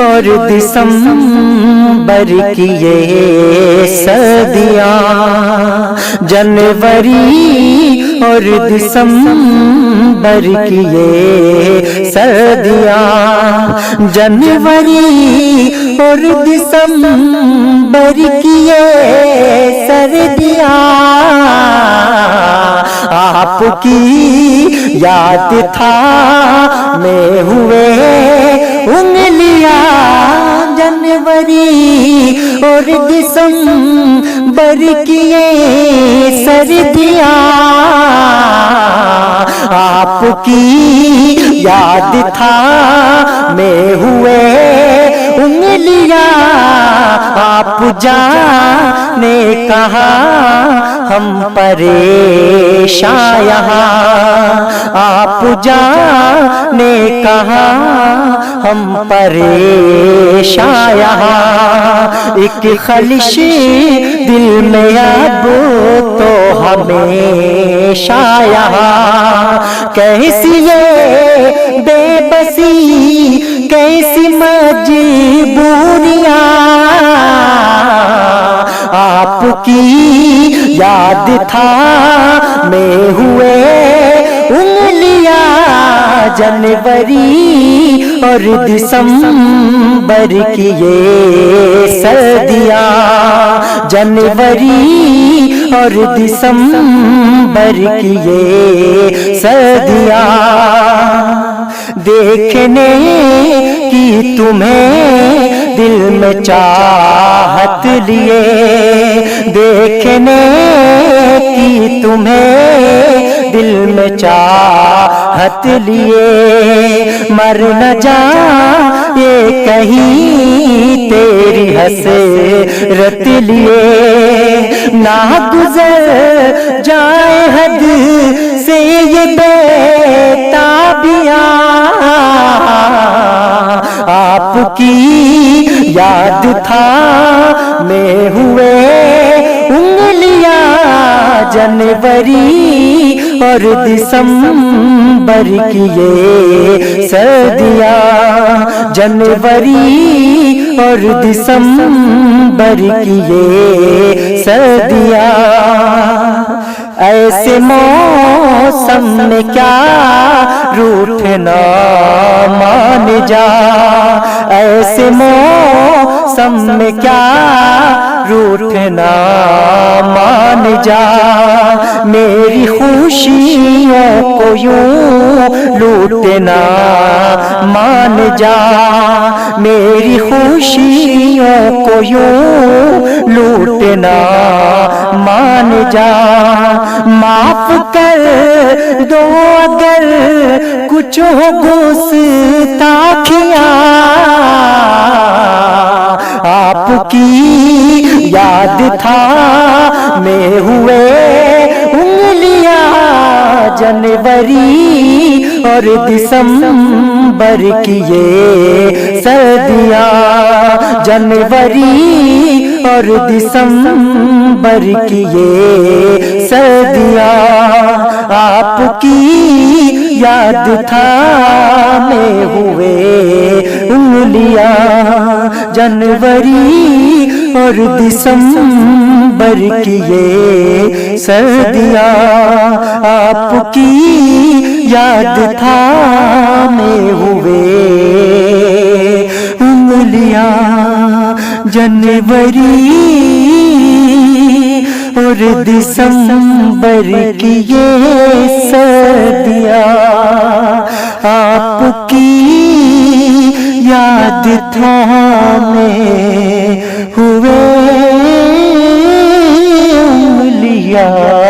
اور دسمبر کی یہ سردیاں، جنوری اور دسمبر کی یہ سردیاں، جنوری اور دسمبر کی یہ سردیاں، آپ کی یاد تھا میں ہوئے انگلیاں، جنوری اور دسمبر کی یہ سردیاں، آپ کی یاد تھا میں ہوئے انگلیاں، آپ جانے کہاں ہم پریشاں یہاں، آپ جانے کہاں ہم پریشاں یہاں، ایک خلش دل میں اب تو ہمیشہ یہاں، کیسی یہ بے بسی کیسی مجبوریاں، آپ کی یاد تھا میں ہوئے انگلیاں، جنوری اور دسمبر کی یہ سردیاں، جنوری اور دسمبر کی یہ سردیاں، دیکھنے کی تمہیں دل میں چاہت لیے، دیکھنے کی تمہیں دل میں چاہت لیے، مر نہ جائے کہیں تیری حسرت لیے، نہ گزر جائے حد سے یہ بیتابیاں، آپ کی یاد تھا میں ہوئے انگلیاں، جنوری اور دسمبر کی یہ سردیاں، جنوری اور دسمبر کی یہ سردیاں، ایسے موسم میں کیا روٹھنا مان جا، ایسے موسم میں کیا روٹھنا مان جا، میری خوشیوں کو یوں لوٹنا مان جا، میری خوشیوں کو یوں لوٹنا مان جا، معاف کر دو اگر کچھ ہو گستاخیاں، آپ کی یاد تھا میں ہوئے انگلیاں، جنوری اور دسمبر کی یہ سردیاں، جنوری اور دسمبر کی یہ سردیاں، آپ کی یاد تھا میں ہوئے انگلیاں، جنوری اور دسمبر کی یہ سردیاں، آپ کی یاد تھا میں ہوئے انگلیاں، جنوری اور دسمبر کی یہ سردیاں، آپ کی یاد تھا میں ہوئے انگلیاں۔